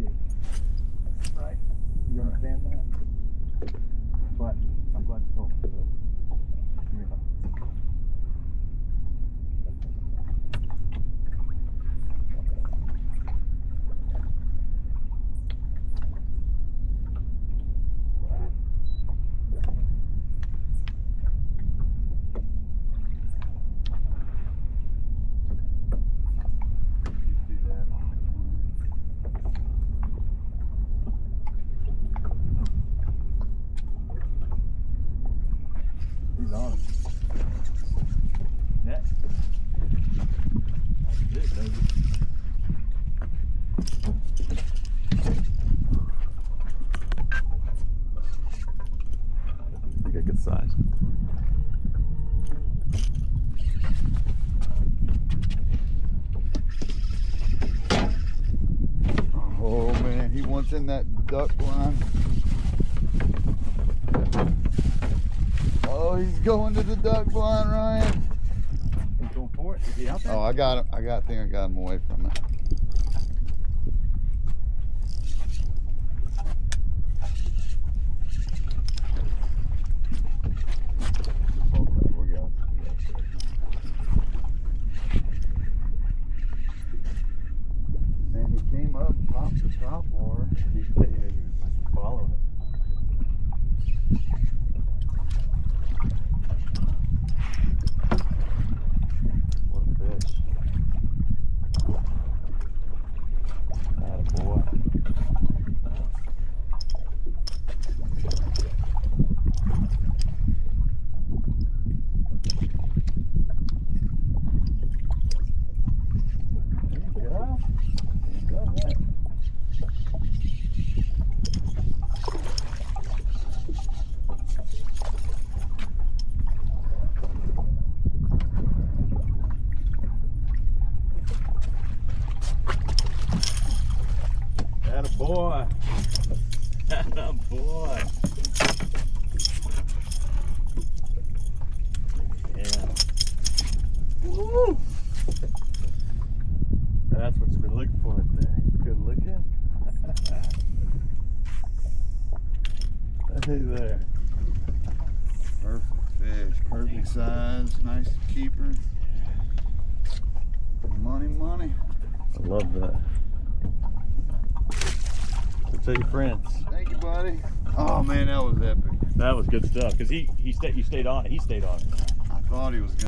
jig. Right? You understand that? But I'm glad you told me. So, you know. He's on it. Net. That's it, baby. I think a good size. Oh man, he wants in that duck line. Oh, he's going to the duck blind, Ryan. He's going for it. Is he out there? Oh, I got him. I think I got him away from it. Man, he came up, popped the top water. He's following it. What a fish. Attaboy. There you go. Good net. Attaboy. Attaboy. Yeah. Woo! That's what you've been looking for right there. Good looking. Hey there. Perfect fish, perfect size, nice keeper. Money, money. I love that. So tell your friends. Thank you, buddy. Oh man, that was epic. That was good stuff because you stayed on it. He stayed on it. I thought he was gonna.